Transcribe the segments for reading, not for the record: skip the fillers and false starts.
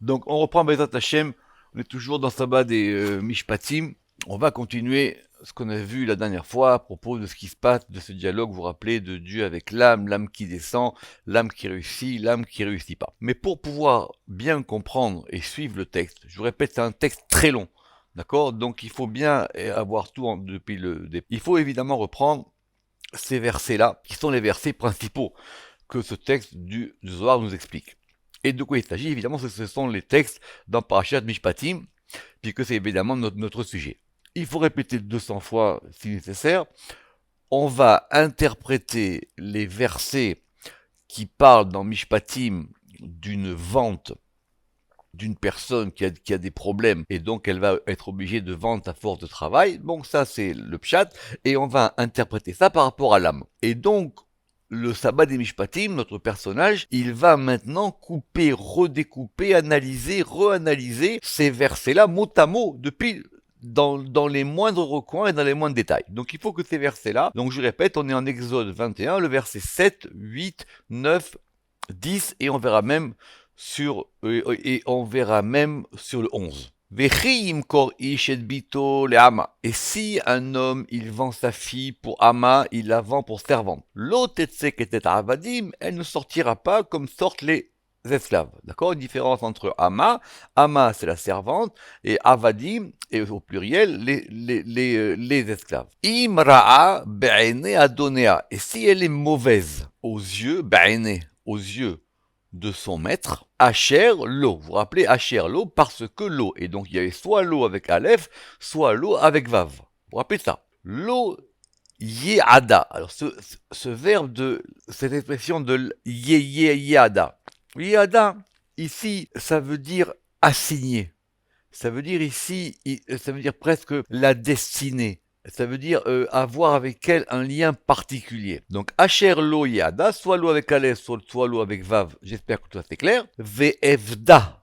Donc on reprend Bezat Hashem, on est toujours dans Sabbat des Mishpatim. On va continuer ce qu'on a vu la dernière fois à propos de ce qui se passe, de ce dialogue, vous vous rappelez, de Dieu avec l'âme qui descend, l'âme qui réussit pas. Mais pour pouvoir bien comprendre et suivre le texte, je vous répète, c'est un texte très long, d'accord? Donc il faut bien avoir tout depuis le début. Il faut évidemment reprendre ces versets-là, qui sont les versets principaux que ce texte du Zohar nous explique. Et de quoi il s'agit? Évidemment, ce sont les textes dans Parashat Mishpatim, puisque c'est évidemment notre sujet. Il faut répéter 200 fois si nécessaire. On va interpréter les versets qui parlent dans Mishpatim d'une vente d'une personne qui a des problèmes et donc elle va être obligée de vendre à force de travail. Donc ça c'est le pshat et on va interpréter ça par rapport à l'âme. Et donc le sabbat des Mishpatim, notre personnage, il va maintenant couper, redécouper, analyser, reanalyser ces versets-là mot à mot depuis dans les moindres recoins et dans les moindres détails. Donc il faut que ces versets-là, donc je répète, on est en Exode 21, le verset 7, 8, 9, 10 et on verra même sur le 11. Et si un homme il vend sa fille pour Ama, il la vend pour servante. Elle ne sortira pas comme sortent les esclaves. D'accord? Une différence entre Ama c'est la servante, et Avadim, et au pluriel, les esclaves. Imra'a be'ene adonea. Et si elle est mauvaise aux yeux, be'ene, aux yeux de son maître, Asher l'eau. Vous vous rappelez Asher l'eau parce que l'eau. Et donc il y avait soit l'eau avec Aleph, soit l'eau avec Vav. Vous vous rappelez ça? L'eau Yeada. Alors ce verbe de cette expression de Yeada. Yeada, ici, ça veut dire assigner. Ça veut dire ici, ça veut dire presque la destinée. Ça veut dire avoir avec elle un lien particulier. Donc, Asher lo yada, soit l'eau avec Aleph, soit l'eau avec Vav. J'espère que tout ça c'est clair. Ve'evda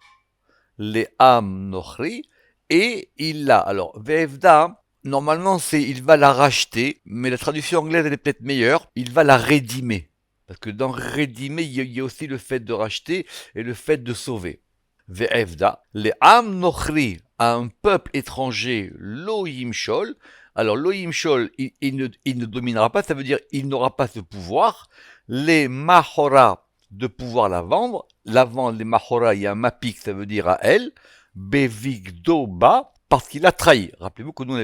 le am nochri. Et il l'a. Alors, Ve'evda, normalement c'est il va la racheter, mais la traduction anglaise elle est peut-être meilleure. Il va la rédimer. Parce que dans rédimer, il y a aussi le fait de racheter et le fait de sauver. Ve'evda, les Am Nochri, à un peuple étranger, Lo Yimshol. Alors, Lo Yimshol, il ne dominera pas, ça veut dire il n'aura pas ce pouvoir. Les Mahora, de pouvoir la vendre. La vendre, les Mahora, il y a un Mapik, ça veut dire à elle. Bevigdoba, parce qu'il a trahi. Rappelez-vous que nous,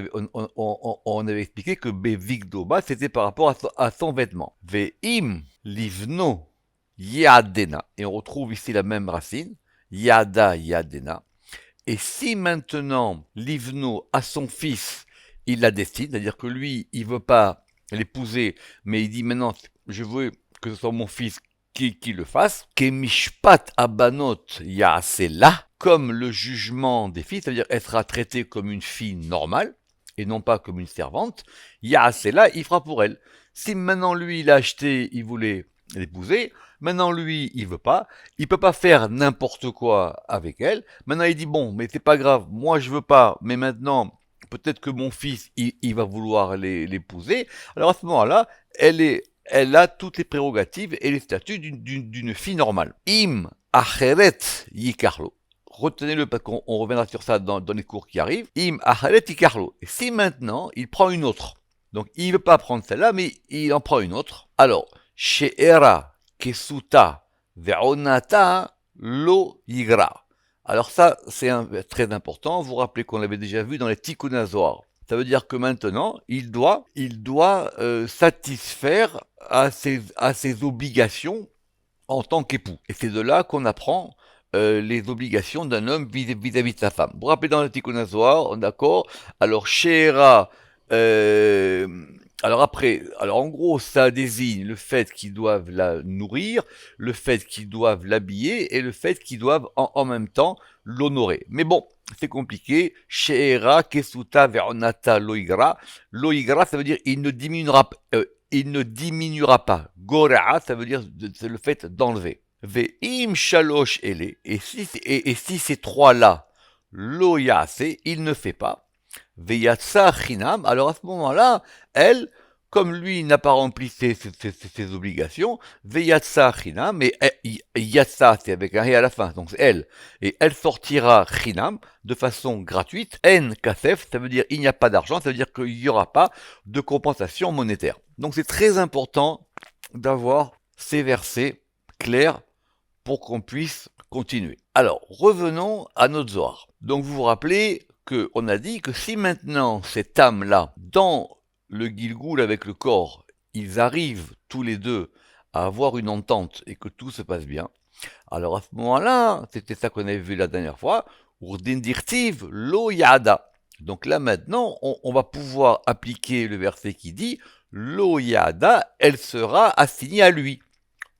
on avait expliqué que Bevigdoba, c'était par rapport à son vêtement. Ve'im livno yadena. Et on retrouve ici la même racine. Yada Yadena. Et si maintenant Livno a son fils, il la destine, c'est-à-dire que lui, il veut pas l'épouser, mais il dit maintenant, je veux que ce soit mon fils qui le fasse. Kemishpat abanot yaasela, comme le jugement des filles, c'est-à-dire elle sera traitée comme une fille normale et non pas comme une servante. Yaasela, il fera pour elle. Si maintenant lui, il a acheté, il voulait l'épouser, maintenant lui, il veut pas, il peut pas faire n'importe quoi avec elle. Maintenant il dit bon, mais c'est pas grave, moi je veux pas, mais maintenant peut-être que mon fils il va vouloir l'épouser. Alors à ce moment-là, elle a toutes les prérogatives et les statuts d'une fille normale. Im acheret yikarlo. Retenez-le parce qu'on reviendra sur ça dans les cours qui arrivent. Im acheret yikarlo. Et si maintenant il prend une autre, donc il ne veut pas prendre celle-là, mais il en prend une autre. Alors, she'era kesuta ve'onata lo yigra. Alors ça, c'est très important. Vous vous rappelez qu'on l'avait déjà vu dans les Tikkun HaZohar. Ça veut dire que maintenant, il doit satisfaire à ses obligations en tant qu'époux. Et c'est de là qu'on apprend les obligations d'un homme vis-à-vis de sa femme. Vous vous rappelez dans le Tikkun HaZohar, d'accord? Alors, She'era, euh, alors en gros, ça désigne le fait qu'ils doivent la nourrir, le fait qu'ils doivent l'habiller et le fait qu'ils doivent en même temps l'honorer. Mais bon, c'est compliqué. She'era, Kesuta, Ve'onata, Loigra. Loigra, ça veut dire il ne diminuera pas. Gora'a, ça veut dire c'est le fait d'enlever. Ve'im shalosh ele. Et si ces trois-là, lo yase, il ne fait pas. Veyatsa chinam. Alors à ce moment-là, elle, comme lui n'a pas rempli ses obligations, Veyatsa Chinam, mais Yatsa c'est avec un et à la fin, donc c'est elle, et elle sortira Chinam de façon gratuite, En Kasef, ça veut dire il n'y a pas d'argent, ça veut dire qu'il n'y aura pas de compensation monétaire. Donc c'est très important d'avoir ces versets clairs pour qu'on puisse continuer. Alors, revenons à notre Zohar. Donc vous vous rappelez qu'on a dit que si maintenant cette âme-là, dans le Gilgoul avec le corps, ils arrivent tous les deux à avoir une entente et que tout se passe bien, alors à ce moment-là, c'était ça qu'on avait vu la dernière fois, Urdin dirtiv lo yada. Donc là maintenant, on va pouvoir appliquer le verset qui dit lo yada, elle sera assignée à lui.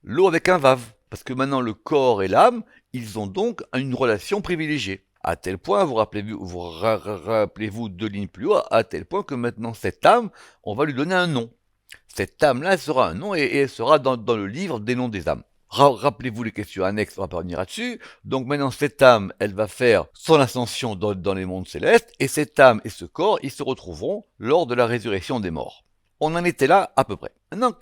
L'eau avec un vav. Parce que maintenant le corps et l'âme, ils ont donc une relation privilégiée. À tel point, vous rappelez-vous 2 lignes plus haut, à tel point que maintenant cette âme, on va lui donner un nom. Cette âme-là, elle sera un nom et elle sera dans le livre des noms des âmes. Rappelez-vous les questions annexes, on va pas revenir là-dessus. Donc maintenant, cette âme, elle va faire son ascension dans les mondes célestes, et cette âme et ce corps, ils se retrouveront lors de la résurrection des morts. On en était là à peu près. Maintenant,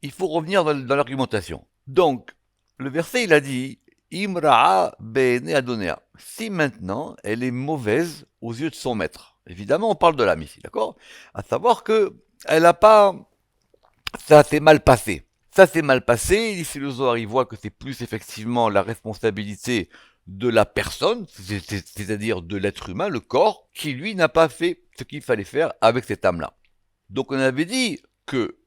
il faut revenir dans l'argumentation. Donc, le verset, il a dit Imra'a bene Adonea. Si maintenant elle est mauvaise aux yeux de son maître. Évidemment, on parle de l'âme ici, d'accord? À savoir que elle n'a pas. Ça s'est mal passé. Ça s'est mal passé. Ici, le Zohar, il voit que c'est plus effectivement la responsabilité de la personne, c'est-à-dire de l'être humain, le corps, qui lui n'a pas fait ce qu'il fallait faire avec cette âme-là. Donc, on avait dit que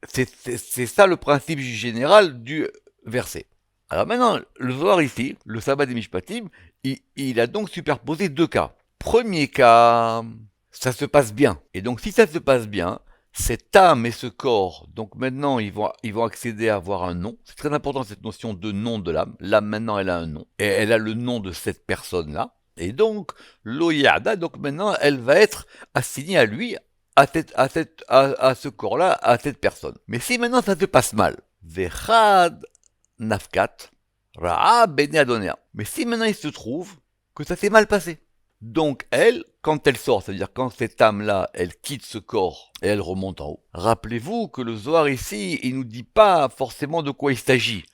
c'est ça le principe général du verset. Alors maintenant, le Zohar ici, le sabbat des Mishpatim, il a donc superposé 2 cas. Premier cas, ça se passe bien. Et donc si ça se passe bien, cette âme et ce corps, donc maintenant ils vont accéder à avoir un nom. C'est très important cette notion de nom de l'âme. L'âme maintenant elle a un nom. Et elle a le nom de cette personne-là. Et donc, l'Oyada, donc maintenant elle va être assignée à lui, à ce corps-là, à cette personne. Mais si maintenant ça se passe mal, Vechad Nafkat, Ra'a Bene Adonea. Mais si maintenant il se trouve que ça s'est mal passé. Donc elle, quand elle sort, c'est-à-dire quand cette âme-là, elle quitte ce corps et elle remonte en haut. Rappelez-vous que le Zohar ici, il nous dit pas forcément de quoi il s'agit.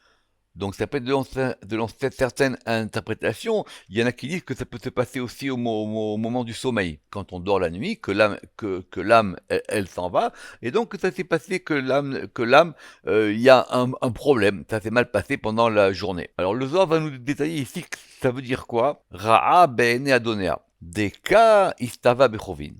Donc ça peut être de certaines interprétations. Il y en a qui disent que ça peut se passer aussi au moment du sommeil, quand on dort la nuit, que l'âme elle s'en va, et donc ça s'est passé que l'âme, il y a un problème, ça s'est mal passé pendant la journée. Alors le Zohar va nous détailler ici que ça veut dire quoi? Ra'a be'ene Adonea, deka istava bechovin,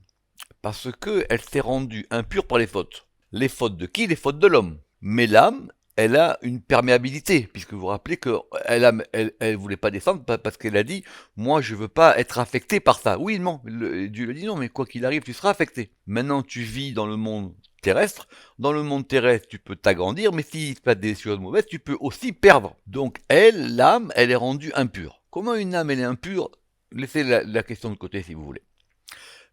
parce que elle s'est rendue impure par les fautes. Les fautes de qui? Les fautes de l'homme. Mais l'âme, elle a une perméabilité, puisque vous vous rappelez qu'elle voulait pas descendre parce qu'elle a dit, moi je veux pas être affecté par ça. Oui, non, Dieu lui a dit non, mais quoi qu'il arrive, tu seras affecté. Maintenant, tu vis dans le monde terrestre. Dans le monde terrestre, tu peux t'agrandir, mais s'il se passe des choses mauvaises, tu peux aussi perdre. Donc elle, l'âme, elle est rendue impure. Comment une âme, elle est impure? Laissez la question de côté si vous voulez.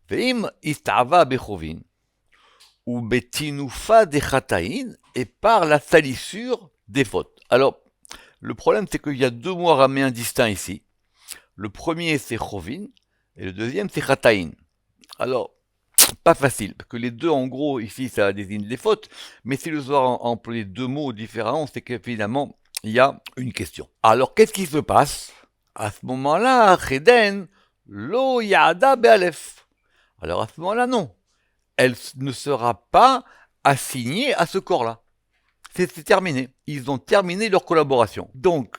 Veim istava bechovin ou betinoufa des chataïn, et par la salissure des fautes. Alors, le problème, c'est qu'il y a 2 mots araméens distincts ici. Le premier, c'est chovin, et le deuxième, c'est chataïn. Alors, pas facile, parce que les deux, en gros, ici, ça désigne les fautes, mais si le Zohar a employé 2 mots différents, c'est qu'évidemment, il y a une question. Alors, qu'est-ce qui se passe? À ce moment-là, cheden, lo yada be'alef. Alors, à ce moment-là, non. Elle ne sera pas assignée à ce corps-là. C'est terminé. Ils ont terminé leur collaboration. Donc,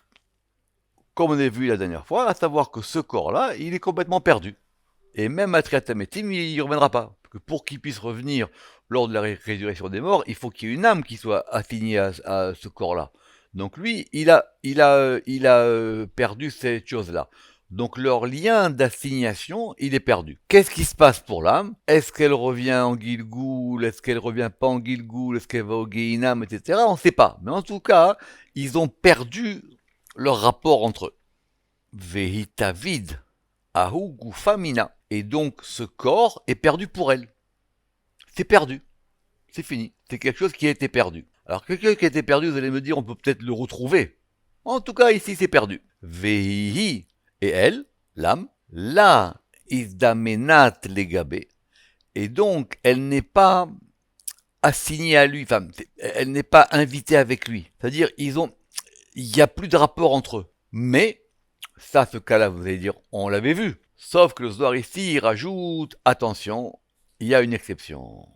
comme on a vu la dernière fois, à savoir que ce corps-là, il est complètement perdu. Et même à Triatametim, il ne reviendra pas. Parce que pour qu'il puisse revenir lors de la résurrection des morts, il faut qu'il y ait une âme qui soit assignée à ce corps-là. Donc lui, il a perdu cette chose-là. Donc leur lien d'assignation, il est perdu. Qu'est-ce qui se passe pour l'âme? Est-ce qu'elle revient en Gilgoul? Est-ce qu'elle revient pas en Gilgoul? Est-ce qu'elle va au Gehinam, etc. On ne sait pas. Mais en tout cas, ils ont perdu leur rapport entre eux. Vehitavid ahu gufamina. Et donc ce corps est perdu pour elle. C'est perdu. C'est fini. C'est quelque chose qui a été perdu. Alors quelqu'un qui a été perdu, vous allez me dire, on peut peut-être le retrouver. En tout cas, ici, c'est perdu. Vehihi. Et elle, l'âme, la isdamenat legabe. Et donc, elle n'est pas assignée à lui, enfin, elle n'est pas invitée avec lui. C'est-à-dire, il n'y a plus de rapport entre eux. Mais, ça, ce cas-là, vous allez dire, on l'avait vu. Sauf que le Zohar ici, il rajoute, attention, il y a une exception.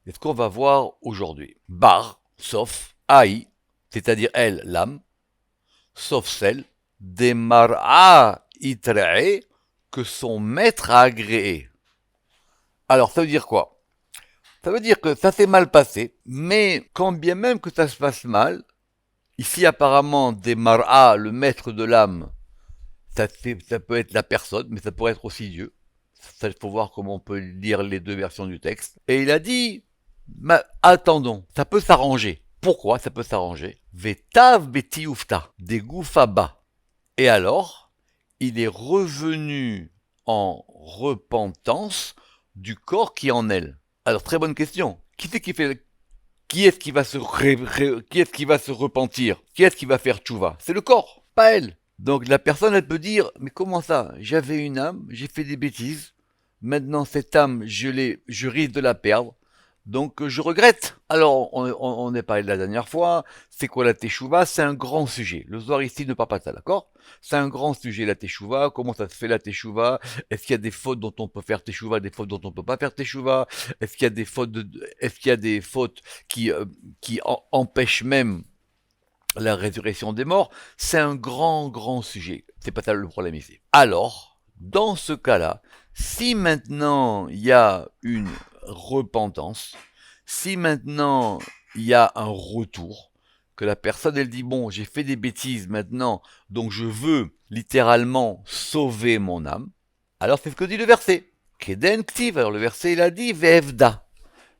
C'est ce qu'on va voir aujourd'hui. Bar, sauf, Aï, c'est-à-dire elle, l'âme, sauf celle, des mar'a itrae, que son maître a agréé. Alors, ça veut dire quoi? Ça veut dire que ça s'est mal passé, mais quand bien même que ça se passe mal, ici apparemment des mar'a, le maître de l'âme, ça peut être la personne, mais ça pourrait être aussi Dieu. Ça, il faut voir comment on peut lire les deux versions du texte. Et il a dit, attendons, ça peut s'arranger. Pourquoi ça peut s'arranger? Vetav betiufta, des goufaba. Et alors, il est revenu en repentance du corps qui est en elle. Alors, très bonne question. Qui est-ce qui va qui est-ce qui va se repentir? Qui est-ce qui va faire tchouva? C'est le corps, pas elle. Donc la personne, elle peut dire, mais comment ça? J'avais une âme, j'ai fait des bêtises. Maintenant, cette âme, je risque de la perdre. Donc je regrette. Alors, on est parlé de la dernière fois. C'est quoi la teshuva? C'est un grand sujet. Le Zohar ici ne parle pas de ça, d'accord? C'est un grand sujet, la teshuva. Comment ça se fait la teshuva? Est-ce qu'il y a des fautes dont on peut faire teshuva, des fautes dont on peut pas faire teshuva? Est-ce qu'il y a des fautes est-ce qu'il y a des fautes qui empêchent même la résurrection des morts? C'est un grand, grand sujet. C'est pas ça le problème ici. Alors, dans ce cas-là, si maintenant il y a une repentance, si maintenant il y a un retour, que la personne elle dit bon, j'ai fait des bêtises maintenant, donc je veux littéralement sauver mon âme, alors c'est ce que dit le verset. Keden ktiv, alors le verset il a dit vevda.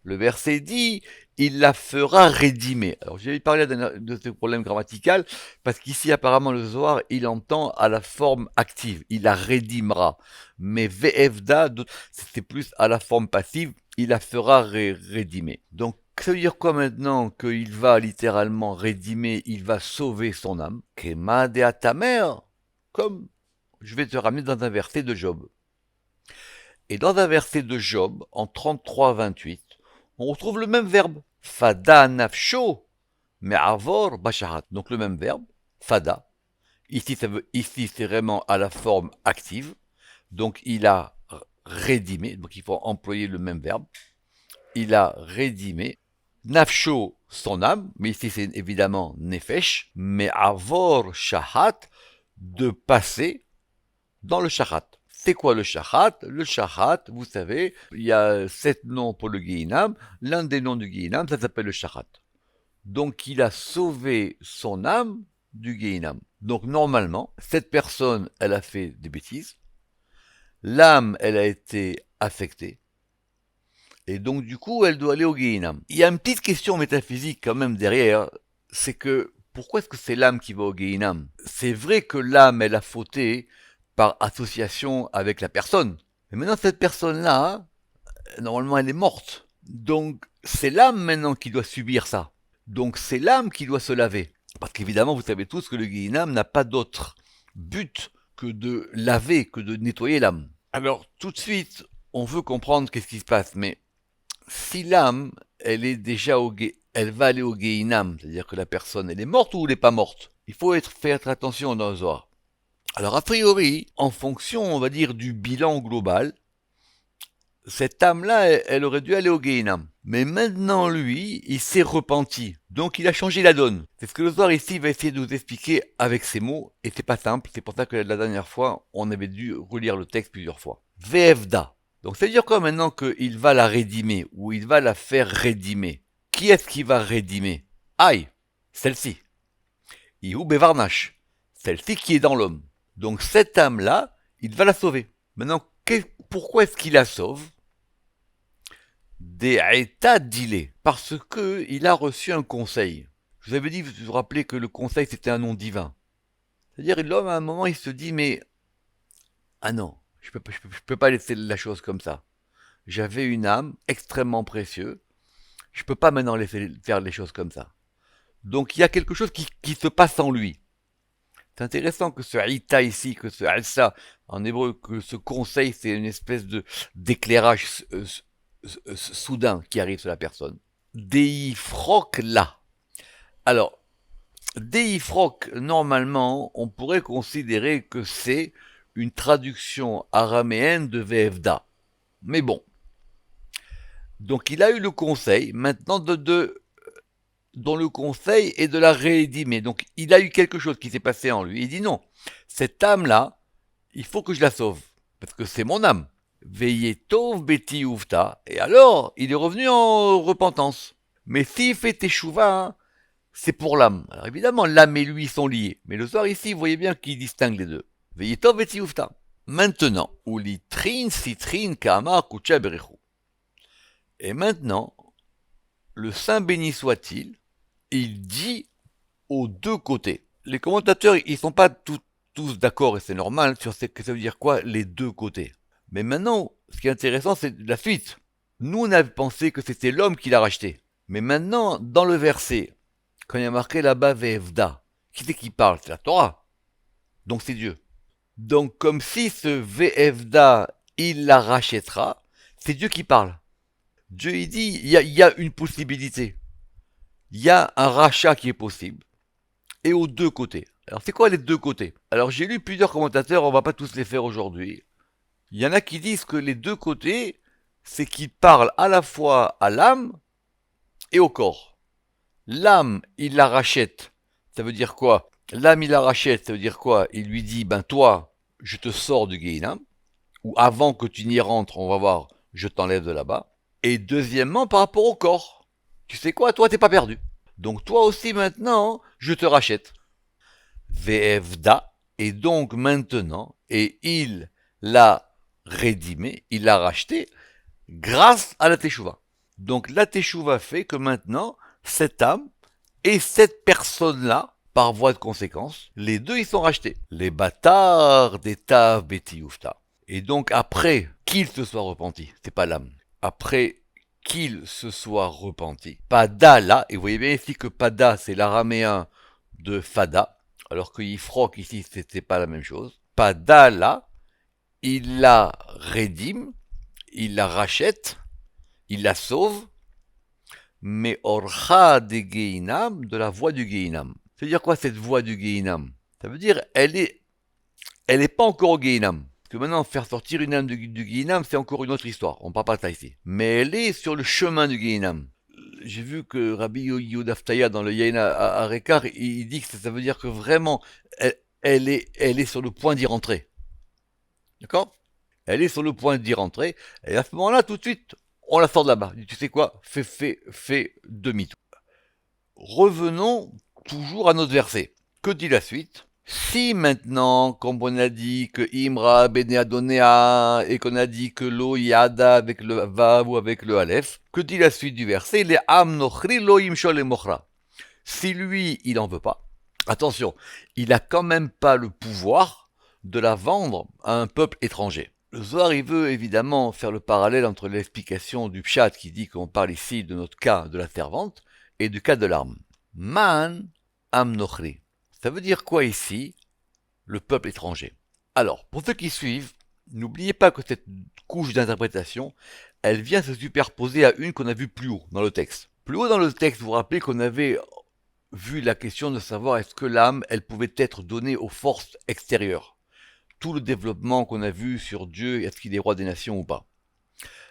Le verset dit il la fera rédimer. Alors j'ai parlé de ce problème grammatical parce qu'ici apparemment le Zohar il entend à la forme active, il la rédimera. Mais VFDA c'est plus à la forme passive, il la fera rédimer. Donc ça veut dire quoi maintenant qu'il va littéralement rédimer, il va sauver son âme? Kema de ta mère, comme je vais te ramener dans un verset de Job. Et dans un verset de Job, en 33-28, on retrouve le même verbe. Fada nafsho, mais avor basharat. Donc le même verbe, fada. Ici c'est vraiment à la forme active. Donc il a rédimé, donc il faut employer le même verbe. Il a rédimé. Nafsho, son âme, mais ici c'est évidemment nefesh, mais avor shahat, de passer dans le shahat. C'est quoi le shahat? Le shahat, vous savez, il y a 7 noms pour le Guéhinam. L'un des noms du Guéhinam, ça s'appelle le shahat. Donc il a sauvé son âme du Guéhinam. Donc normalement, cette personne, elle a fait des bêtises. L'âme, elle a été affectée. Et donc du coup, elle doit aller au Guéhinam. Il y a une petite question métaphysique quand même derrière. C'est que, pourquoi est-ce que c'est l'âme qui va au Guéhinam? C'est vrai que l'âme, elle a fauté par association avec la personne. Mais maintenant, cette personne-là, normalement, elle est morte. Donc, c'est l'âme maintenant qui doit subir ça. Donc, c'est l'âme qui doit se laver. Parce qu'évidemment, vous savez tous que le Guéhinam n'a pas d'autre but que de laver, que de nettoyer l'âme. Alors, tout de suite, on veut comprendre qu'est-ce qui se passe. Mais si l'âme, elle est déjà elle va aller au Guéhinam, c'est-à-dire que la personne, elle est morte ou elle n'est pas morte? Il faut faire attention dans le Zohar. Alors a priori, en fonction, on va dire, du bilan global, cette âme-là, elle aurait dû aller au Guéhinam. Mais maintenant, lui, il s'est repenti. Donc il a changé la donne. C'est ce que le Zohar ici va essayer de nous expliquer avec ces mots. Et c'est pas simple. C'est pour ça que la dernière fois, on avait dû relire le texte plusieurs fois. VFDA. Donc ça veut dire quoi maintenant qu'il va la rédimer ou il va la faire rédimer? Qui est-ce qui va rédimer? Aïe, celle-ci. Ihu Bevarnash. Celle-ci qui est dans l'homme. Donc cette âme-là, il va la sauver. Maintenant, pourquoi est-ce qu'il la sauve? Des états d'ilé. Parce que il a reçu un conseil. Je vous avais dit, vous vous rappelez que le conseil c'était un nom divin. C'est-à-dire l'homme à un moment il se dit mais ah non, je peux pas laisser la chose comme ça. J'avais une âme extrêmement précieuse. Je peux pas maintenant laisser faire les choses comme ça. Donc il y a quelque chose qui se passe en lui. C'est intéressant que ce Aïta ici, que ce Alsa, en hébreu, que ce conseil, c'est une espèce d'éclairage soudain qui arrive sur la personne. Deifrok là. Alors, Deifrok, normalement, on pourrait considérer que c'est une traduction araméenne de VFDA. Mais bon. Donc il a eu le conseil, maintenant dont le conseil est de la réédimer. Donc il a eu quelque chose qui s'est passé en lui. Il dit non, cette âme-là, il faut que je la sauve. Parce que c'est mon âme. Veillez tov beti ufta. Et alors, il est revenu en repentance. Mais s'il fait teshuva, c'est pour l'âme. Alors évidemment, l'âme et lui sont liés. Mais le soir ici, vous voyez bien qu'il distingue les deux. Veillez tov beti ufta. Maintenant, uli trin sitrin kama kucha berichu. Et maintenant, le Saint béni soit-il, il dit aux deux côtés. Les commentateurs, ils sont pas tous d'accord, et c'est normal, sur ce que ça veut dire quoi, les deux côtés. Mais maintenant, ce qui est intéressant, c'est la suite. Nous, on avait pensé que c'était l'homme qui l'a racheté. Mais maintenant, dans le verset, quand il y a marqué là-bas VFDA, qui c'est qui parle? C'est la Torah. Donc c'est Dieu. Donc comme si ce VFDA, il la rachètera, c'est Dieu qui parle. Dieu, il dit, il y a une possibilité. Il y a un rachat qui est possible. Et aux deux côtés. Alors c'est quoi les deux côtés? Alors j'ai lu plusieurs commentateurs, on va pas tous les faire aujourd'hui. Il y en a qui disent que les deux côtés, c'est qu'il parle à la fois à l'âme et au corps. L'âme, il la rachète. Ça veut dire quoi? L'âme, il la rachète, ça veut dire quoi? Il lui dit, ben toi, je te sors du Gehinam, ou avant que tu n'y rentres, on va voir, je t'enlève de là-bas. Et deuxièmement, par rapport au corps. Tu sais quoi? Toi, t'es pas perdu. Donc toi aussi maintenant, je te rachète. VFDA, et donc maintenant, et il l'a rédimé, il l'a racheté, grâce à la Teshuvah. Donc la Teshuvah fait que maintenant, cette âme et cette personne-là, par voie de conséquence, les deux ils sont rachetés. Les bâtards des Tav Beti Ufta. Et donc après qu'il se soit repenti, c'est pas l'âme, après qu'il se soit repenti, Pada là, et vous voyez bien ici que Pada c'est l'araméen de Fada, alors que Yifrok ici c'était pas la même chose. Pada là, il la rédime, il la rachète, il la sauve, mais Orcha de Gehinam, de la voie du Gehinam. Ça veut dire quoi cette voie du Gehinam? Ça veut dire elle est pas encore au Gehinam. Parce que maintenant faire sortir une âme du Gehinam c'est encore une autre histoire. On parle pas de ça ici. Mais elle est sur le chemin du Gehinam. J'ai vu que Rabbi Yehuda Ftaya dans le Yain à Rekar, il dit que ça veut dire que vraiment elle est sur le point d'y rentrer. D'accord? Elle est sur le point d'y rentrer, et à ce moment-là, tout de suite, on la sort de là-bas. Tu sais quoi? Fais demi-tour. Revenons toujours à notre verset. Que dit la suite? Si maintenant, comme on a dit que Imra Bene Adonea et qu'on a dit que Lo Yada avec le Vav ou avec le Aleph, que dit la suite du verset? Les Am Nochri Lo Imshol et Mochra. Si lui, il en veut pas, attention, il a quand même pas le pouvoir de la vendre à un peuple étranger. Le Zohar, il veut évidemment faire le parallèle entre l'explication du Pshat qui dit qu'on parle ici de notre cas de la servante et du cas de l'arme. Man am nochri. Ça veut dire quoi ici? Le peuple étranger. Alors, pour ceux qui suivent, n'oubliez pas que cette couche d'interprétation, elle vient se superposer à une qu'on a vue plus haut dans le texte. Plus haut dans le texte, vous vous rappelez qu'on avait vu la question de savoir est-ce que l'âme, elle pouvait être donnée aux forces extérieures. Tout le développement qu'on a vu sur Dieu, est-ce qu'il est roi des nations ou pas.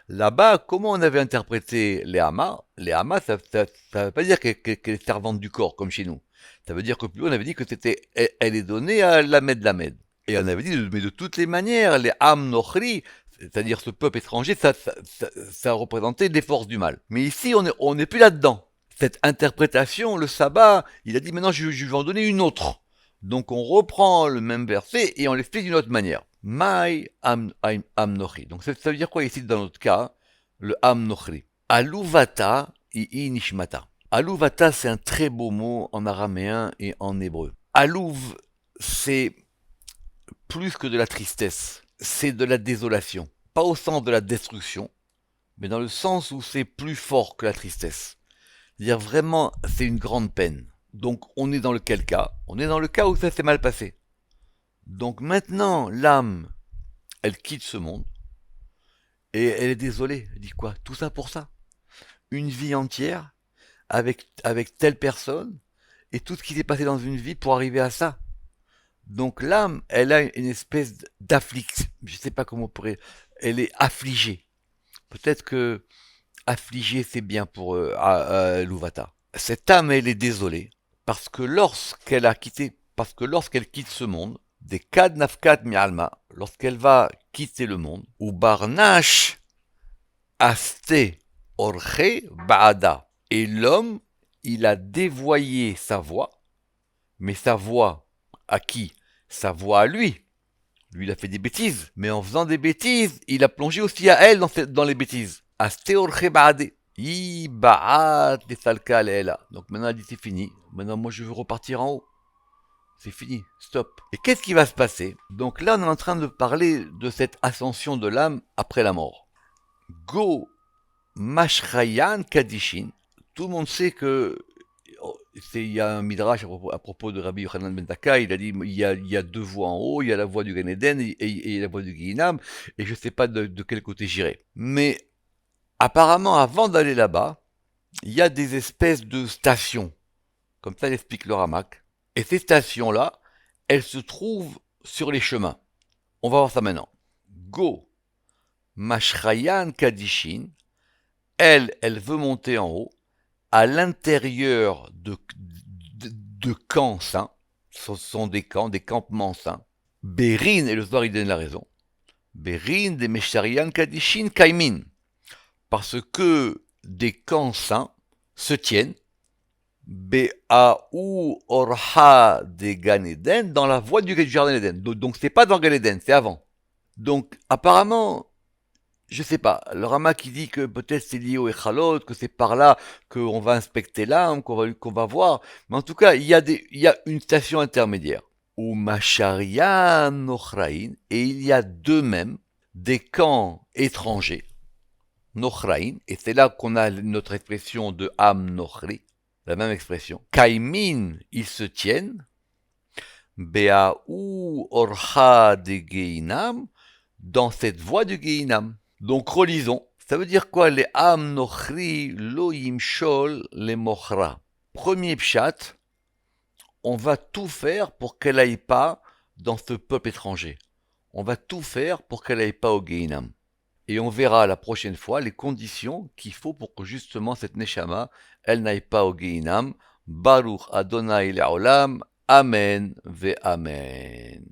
Là-bas, comment on avait interprété les Hamas? Les Hamas, ça veut pas dire qu'elle est servante du corps, comme chez nous. Ça veut dire que plus haut, on avait dit que elle est donnée à Lamed Lamed. Et on avait dit, mais de toutes les manières, les Am Nochri, c'est-à-dire ce peuple étranger, ça représentait des forces du mal. Mais ici, on n'est plus là-dedans. Cette interprétation, le sabbat, il a dit maintenant je vais en donner une autre. Donc on reprend le même verset et on l'explique d'une autre manière. Mai am nochri. Donc ça veut dire quoi ici dans notre cas? Le am nochri. Aluvata i nishmata. Aluvata c'est un très beau mot en araméen et en hébreu. Alouv c'est plus que de la tristesse. C'est de la désolation. Pas au sens de la destruction, mais dans le sens où c'est plus fort que la tristesse. C'est-à-dire vraiment, c'est une grande peine. Donc on est dans lequel cas? On est dans le cas où ça s'est mal passé. Donc maintenant, l'âme, elle quitte ce monde, et elle est désolée. Elle dit quoi? Tout ça pour ça. une vie entière avec telle personne et tout ce qui s'est passé dans une vie pour arriver à ça. Donc l'âme, elle a une espèce d'affliction. Je sais pas comment on pourrait. Elle est affligée. Peut-être que affligée c'est bien pour Louvata. Cette âme, elle est désolée parce que lorsqu'elle quitte ce monde, des kad nafkat mi alma, lorsqu'elle va quitter le monde, ou barnash aste orche baada, et l'homme, il a dévoyé sa voix, mais sa voix à qui? Sa voix à lui. Lui, il a fait des bêtises, mais en faisant des bêtises, il a plongé aussi à elle dans les bêtises. Aste orche baade. Donc maintenant, elle dit c'est fini. Maintenant, moi, je veux repartir en haut. C'est fini, stop. Et qu'est-ce qui va se passer? Donc là, on est en train de parler de cette ascension de l'âme après la mort. Go Mashrayan Kadishin. Tout le monde sait que il y a un midrash à propos de Rabbi Yochanan ben Zakkai. Il a dit il y a deux voies en haut, il y a la voie du Gan Eden et la voie du Guinam, et je ne sais pas de quel côté j'irai. Mais apparemment, avant d'aller là-bas, il y a des espèces de stations, comme ça l'explique le Ramak. Et ces stations-là, elles se trouvent sur les chemins. On va voir ça maintenant. Go Mashrayan Kadishin. Elle veut monter en haut, à l'intérieur de camps saints. Ce sont des campements saints. Bérin, et le soir il donne la raison. Bérin des Mesharian Kadishin Kaimin. Parce que des camps saints se tiennent. Be'aou Orha de Gan Eden, dans la voie du Jardin Eden. Donc c'est pas dans Gan Eden, c'est avant. Donc apparemment, je sais pas, le Rama qui dit que peut-être c'est lié au Echalot, que c'est par là qu'on va inspecter l'âme, qu'on va voir. Mais en tout cas, il y a une station intermédiaire. Ou Macharian Nochraïn, et il y a d'eux-mêmes des camps étrangers. Nochraïn, et c'est là qu'on a notre expression de Am Nochri, la même expression. Kaimin, ils se tiennent. Beaou Orha de Geinam, dans cette voie du Geinam. Donc relisons. Ça veut dire quoi? Les Am Nochri Lo Yimshol les Mochra. Premier pshat, on va tout faire pour qu'elle aille pas dans ce peuple étranger. On va tout faire pour qu'elle aille pas au Geinam. Et on verra la prochaine fois les conditions qu'il faut pour que justement cette Neshama, elle n'aille pas au Geinam. Baruch Adonai Le'olam. Amen ve Amen.